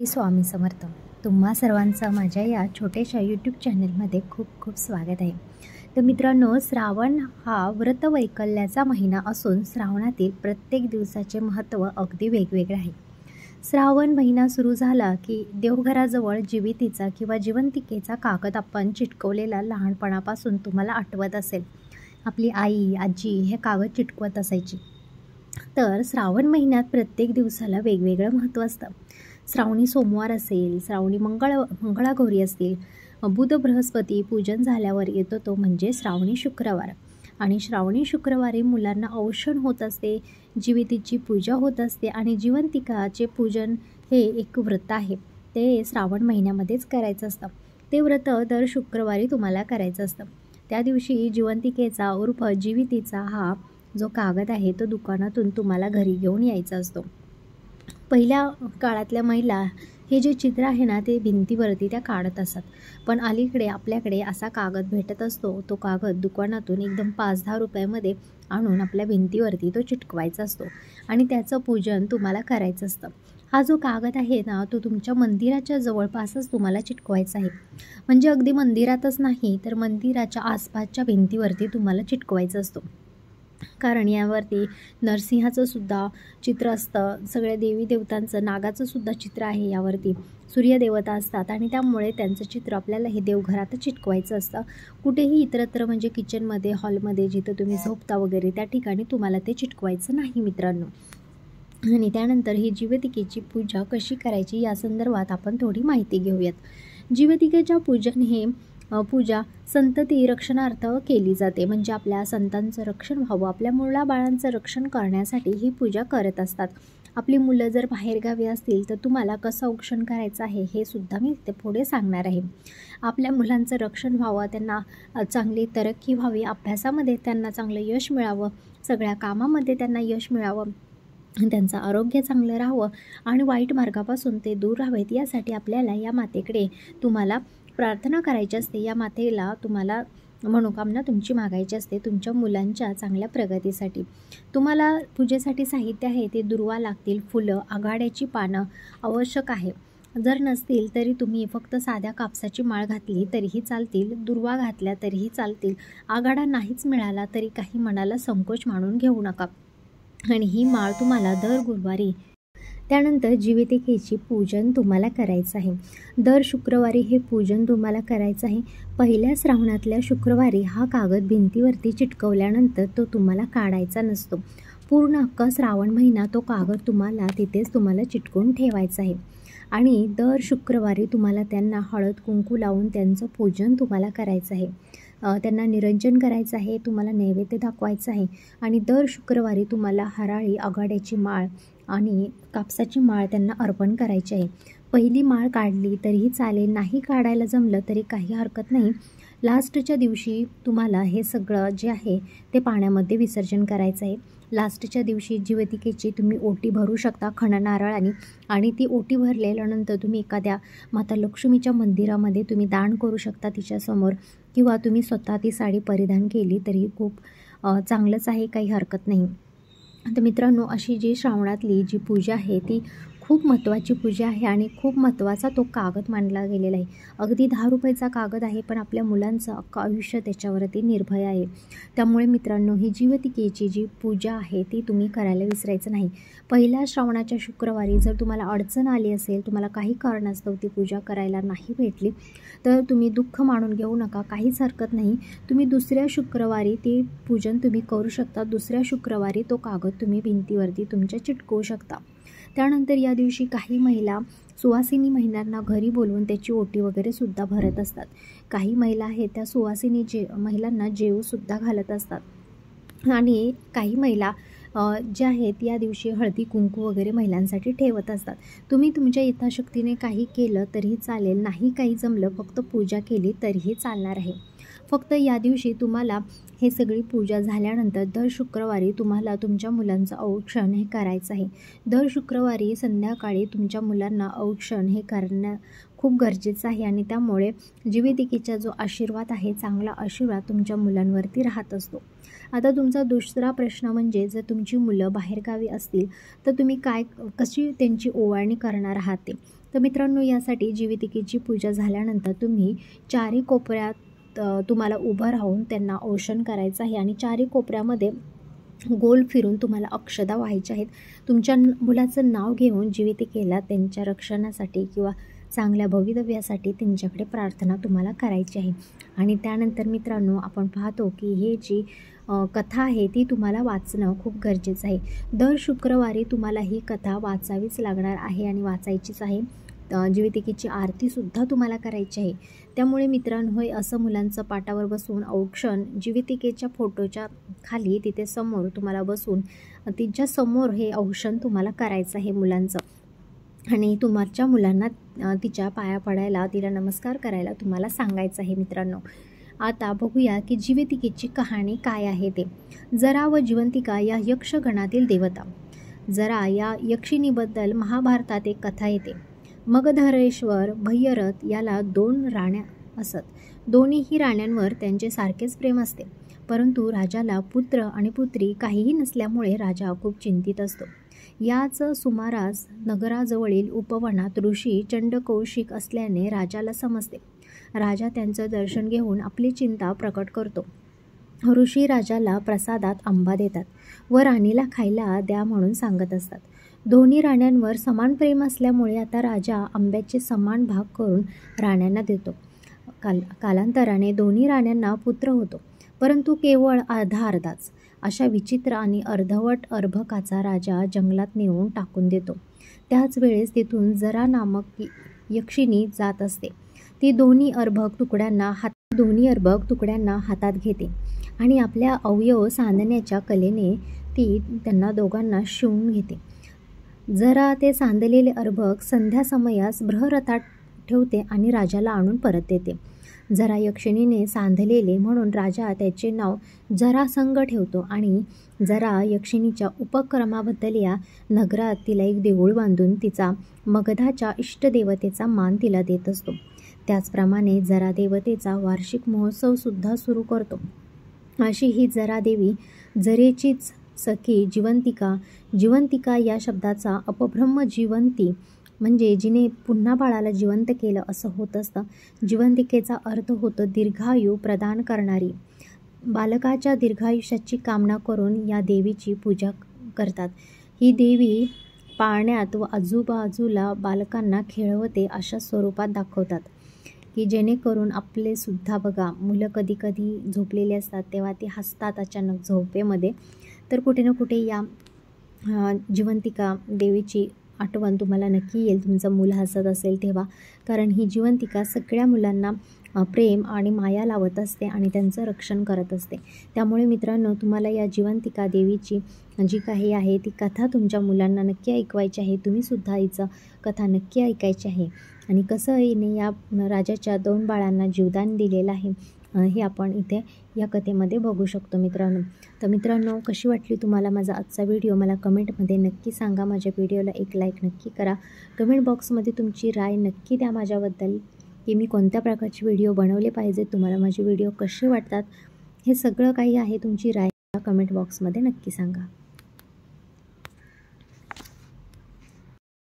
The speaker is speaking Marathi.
स्वामी समर्थ. तुम्हा सर्वांचं माझ्या या छोट्याशा यूट्यूब चॅनलमध्ये खूप खूप स्वागत आहे. तर मित्रांनो, श्रावण हा व्रतवैकल्याचा महिना असून श्रावणातील प्रत्येक दिवसाचे महत्त्व अगदी वेगवेगळे आहे. श्रावण महिना सुरू झाला की देवघराजवळ जीवितीचा किंवा जिवंतिकेचा कागद आपण चिटकवलेला लहानपणापासून तुम्हाला आठवत असेल. आपली आई आजी हे कागद चिटकवत असायची. तर श्रावण महिन्यात प्रत्येक दिवसाला वेगवेगळं महत्त्व असतं. श्रावणी सोमवार असेल, श्रावणी मंगळागौरी असतील, बुध बृहस्पती पूजन झाल्यावर येतो तो म्हणजे श्रावणी शुक्रवार. आणि श्रावणी शुक्रवारी मुलांना औक्षण होत असते, जीवितीची पूजा होत असते आणि जिवंतिकाचे पूजन हे एक व्रत आहे. ते श्रावण महिन्यामध्येच करायचं असतं. ते व्रत दर शुक्रवारी तुम्हाला करायचं असतं. त्या दिवशी जिवंतिकेचा उर्फ जीवितीचा हा जो कागद आहे तो दुकानातून तुम्हाला घरी घेऊन यायचा असतो. पहिल्या काळातल्या महिला हे जे चित्र आहे ना ते भिंतीवरती त्या काढत असतात. पण अलीकडे आपल्याकडे असा कागद भेटत असतो. तो कागद दुकानातून एकदम 5-10 रुपयामध्ये आणून आपल्या भिंतीवरती तो चिटकवायचा असतो आणि त्याचं पूजन तुम्हाला करायचं असतं. हा जो कागद आहे ना तो तुमच्या मंदिराच्या जवळपासच तुम्हाला चिटकवायचा आहे. म्हणजे अगदी मंदिरातच नाही तर मंदिराच्या आसपासच्या भिंतीवरती तुम्हाला चिटकवायचं असतो. कारण यावरती नरसिंहाचं सुद्धा चित्र असतं, सगळ्या देवी देवतांचं, नागाचं सुद्धा चित्र आहे. यावरती सूर्यदेवता असतात आणि त्यामुळे त्यांचं चित्र आपल्याला हे देवघरातच चिटकवायचं असतं. कुठेही इतरत्र म्हणजे किचनमध्ये, हॉलमध्ये जिथं तुम्ही झोपता वगैरे त्या ठिकाणी तुम्हाला ते चिटकवायचं नाही मित्रांनो. आणि त्यानंतर ही जीवतिकेची पूजा कशी करायची या संदर्भात आपण थोडी माहिती घेऊयात. जीवतिकेच्या पूजन हे पूजा संतती रक्षणार्थ केली जाते. म्हणजे आपल्या संतांचं रक्षण व्हावं, आपल्या मुलाबाळांचं रक्षण करण्यासाठी ही पूजा करत असतात. आपली मुलं जर बाहेरगावी असतील तर तुम्हाला कसं औक्षण करायचं आहे हे सुद्धा मी ते पुढे सांगणार आहे. आपल्या मुलांचं रक्षण व्हावं, त्यांना चांगली तरक्की व्हावी, अभ्यासामध्ये त्यांना चांगलं यश मिळावं, सगळ्या कामामध्ये त्यांना यश मिळावं, त्यांचं आरोग्य चांगलं राहावं आणि वाईट मार्गापासून ते दूर राहावेत यासाठी आपल्याला या मातेकडे तुम्हाला प्रार्थना करायची असते. या मातेला तुम्हाला मनोकामना तुमची मागायची असते तुमच्या मुलांच्या चांगल्या प्रगतीसाठी. तुम्हाला पूजेसाठी साहित्य आहे ते दुर्वा लागतील, फुलं, आघाड्याची पानं आवश्यक आहे. जर नसतील तरी तुम्ही फक्त साध्या कापसाची माळ घातली तरीही चालतील, दुर्वा घातल्या तरीही चालतील. आघाडा नाहीच मिळाला तरी काही मनाला संकोच मानून घेऊ नका. आणि ही माळ तुम्हाला दर गुरुवारी त्यानंतर जीवितिकेची पूजन तुम्हाला करायचं आहे. दर शुक्रवारी हे पूजन तुम्हाला करायचं आहे. पहिल्या श्रावणातल्या शुक्रवारी हा कागद भिंतीवरती चिटकवल्यानंतर तो तुम्हाला काढायचा नसतो. पूर्ण अख्खा श्रावण महिना तो कागद तिथेच तुम्हाला चिटकवून ठेवायचा आहे. आणि दर शुक्रवारी तुम्हाला त्यांना हळद कुंकू लावून त्यांचं पूजन तुम्हाला करायचं आहे. त्यांना निरंजन करायचं आहे, तुम्हाला नैवेद्य दाखवायचं आहे. आणि दर शुक्रवारी तुम्हाला हराळी, आघाड्याची माळ आणि कापसाची माळ त्यांना अर्पण करायची आहे. पहिली माळ काढली तरीही चालेल, नाही काढायला जमलं तरी काही हरकत नाही. लास्टच्या दिवशी तुम्हाला हे सगळं जे आहे ते पाण्यामध्ये विसर्जन करायचं आहे. लास्टच्या दिवशी जीवतिकेची तुम्ही ओटी भरू शकता खणनारळाने आणि ती ओटी भरल्यानंतर तुम्ही एखाद्या माता लक्ष्मीच्या मंदिरामध्ये तुम्ही दान करू शकता तिच्यासमोर, किंवा तुम्ही स्वतः ती साडी परिधान केली तरी खूप चांगलंच आहे, काही हरकत नाही. तर मित्रांनो, अशी जी श्रावणातली जी पूजा आहे ती खूप महत्त्वाची पूजा आहे आणि खूप महत्त्वाचा तो कागद मानला गेलेला आहे. अगदी 10 रुपयाचा कागद आहे पण आपल्या मुलांचं अख्खं आयुष्य त्याच्यावरती निर्भय आहे. त्यामुळे मित्रांनो, ही जीवतिकेची जी पूजा आहे ती तुम्ही करायला विसरायचं नाही. पहिल्या श्रावणाच्या शुक्रवारी जर तुम्हाला अडचण आली असेल, तुम्हाला काही कारणास्तव ती पूजा करायला नाही भेटली तर तुम्ही दुःख मानून घेऊ नका, काहीच हरकत नाही. तुम्ही दुसऱ्या शुक्रवारी ते पूजन तुम्ही करू शकता. दुसऱ्या शुक्रवारी तो कागद तुम्ही भिंतीवरती तुमच्या चिटकवू शकता. त्यानंतर या दिवशी काही महिला सुवासिनी महिलांना घरी बोलवून त्याची ओटी वगैरे सुद्धा भरत असतात. काही महिला आहेत त्या सुवासिनी महिलांना जेवूसुद्धा घालत असतात. आणि काही महिला ज्या आहेत या दिवशी हळदी कुंकू वगैरे महिलांसाठी ठेवत असतात. तुम्ही तुमच्या यथाशक्तीने काही केलं तरीही चालेल, नाही काही जमलं फक्त पूजा केली तरीही चालणार आहे. फक्त या दिवशी तुम्हाला हे सगळी पूजा झाल्यानंतर दर शुक्रवारी तुम्हाला तुमच्या मुलांचं औक्षण हे करायचं आहे. दर शुक्रवारी संध्याकाळी तुमच्या मुलांना औक्षण हे करणं खूप गरजेचं आहे आणि त्यामुळे जीवतिकेचा जो आशीर्वाद आहे, चांगला आशीर्वाद तुमच्या मुलांवरती राहत असतो. आता तुमचा दुसरा प्रश्न म्हणजे जर तुमची मुलं बाहेरगावी असतील तर तुम्ही कशी त्यांची ओवाळणी करणार आहात ते. तर मित्रांनो, यासाठी जीवितिकेची पूजा झाल्यानंतर तुम्ही चारी कोपऱ्यात तुम्हाला उभं राहून त्यांना औक्षण करायचं आहे आणि चारी कोपऱ्यामध्ये गोल फिरून तुम्हाला अक्षदा व्हायच्या आहेत. तुमच्या मुलाचं नाव घेऊन जीवितिकेला त्यांच्या रक्षणासाठी किंवा चांगल्या भवितव्यासाठी त्यांच्याकडे प्रार्थना तुम्हाला करायची आहे. आणि त्यानंतर मित्रांनो, आपण पाहतो की हे जी कथा आहे ती तुम्हाला वाचणं खूप गरजेचं आहे. दर शुक्रवारी तुम्हाला ही कथा वाचावीच लागणार आहे आणि वाचायचीच आहे. जीवितिकेची आरतीसुद्धा तुम्हाला करायची आहे. त्यामुळे मित्रांनो, असं मुलांचं पाटावर बसून औक्षण जीवितिकेच्या फोटोच्या खाली तिथे समोर तुम्हाला बसून तिच्या समोर हे औक्षण तुम्हाला करायचं आहे मुलांचं. आणि तुमच्या मुलांना तिच्या पाया पडायला, तिला नमस्कार करायला तुम्हाला सांगायचं आहे मित्रांनो. आता बघूया की जीवितिकेची कहाणी काय आहे ते. जरा व जिवंतिका या यक्षगणातील देवता. जरा या यक्षिणीबद्दल महाभारतात एक कथा येते. मगधरेश्वर भय्यरथ याला 2 राण्या असत. दोन्हीही राण्यांवर त्यांचे सारखेच प्रेम असते. परंतु राजाला पुत्र आणि पुत्री काहीही नसल्यामुळे राजा खूप चिंतित असतो. याच सुमारास नगराजवळील उपवनात ऋषी चंडकौशिक असल्याने राजाला समजते. राजा त्यांचं दर्शन घेऊन आपली चिंता प्रकट करतो. ऋषी राजाला प्रसादात आंबा देतात व राणीला खायला द्या म्हणून सांगत असतात. दोन्ही राण्यांवर समान प्रेम असल्यामुळे आता राजा आंब्याचे समान भाग करून राण्यांना देतो. कालांतराने दोन्ही राण्यांना पुत्र होतो, परंतु केवळ अर्धाच. अशा विचित्र आणि अर्धवट अर्भकाचा राजा जंगलात नेऊन टाकून देतो. त्याच वेळेस तिथून जरा नामक यक्षिणी जात असते. ती दोन्ही अर्भक तुकड्यांना हातात घेते आणि आपल्या अवयव सांधण्याच्या कलेने ती त्यांना दोघांना शिवून घेते. जरा ते सांधलेले अर्भक संध्या समयास बृहरथात ठेवते आणि राजाला आणून परत देते. जरा यक्षिणीने सांधलेले म्हणून राजा त्याचे नाव जरासंग ठेवतो आणि जरा यक्षिणीच्या उपक्रमाबद्दल या नगरात तिला एक देऊळ बांधून तिचा मगधाच्या इष्टदेवतेचा मान तिला देत असतो. त्याचप्रमाणे जरा देवतेचा वार्षिक महोत्सवसुद्धा सुरू करतो. अशी ही जरा देवी जरेचीच सखी जिवंतिका. जिवंतिका या शब्दाचा अपभ्रम जिवंती म्हणजे जिने पुन्हा बाळाला जिवंत केलं असं होत असतं. जिवंतिकेचा अर्थ होतो दीर्घायू प्रदान करणारी. बालकाच्या दीर्घायुष्याची कामना करून या देवीची पूजा करतात. ही देवी पाळण्यात व आजूबाजूला बालकांना खेळवते अशा स्वरूपात दाखवतात की जेणेकरून आपले सुद्धा बघा, मुलं कधी कधी झोपलेले असतात तेव्हा ते हसतात अचानक झोपेमध्ये. तर कुठे ना कुठे या जिवंतिका देवीची आठवण तुम्हाला नक्की येईल तुमचं मुलं हसत असेल तेव्हा. कारण ही जिवंतिका सगळ्या मुलांना प्रेम आणि माया लावत असते आणि त्यांचं रक्षण करत असते. त्यामुळे मित्रांनो, तुम्हाला या जिवंतिका देवीची जी काही आहे ती कथा तुमच्या मुलांना नक्की ऐकवायची आहे. तुम्हीसुद्धा हिचं कथा नक्की ऐकायची आहे. आणि कसं हिने या राजाच्या 2 बाळांना जीवदान दिलेलं आहे हे आपण इथे या कथेमध्ये बघू शकतो मित्रांनो. तर मित्रांनो, कशी वाटली तुम्हाला माझा आजचा व्हिडिओ मला कमेंटमध्ये नक्की सांगा. माझ्या व्हिडिओला एक लाईक नक्की करा. कमेंट बॉक्समध्ये तुमची राय नक्की द्या माझ्याबद्दल की मी कोणत्या प्रकारचे व्हिडिओ बनवले पाहिजेत, तुम्हाला माझे व्हिडिओ कसे वाटतात, हे सगळं काही आहे तुमची राय कमेंट बॉक्समध्ये नक्की सांगा.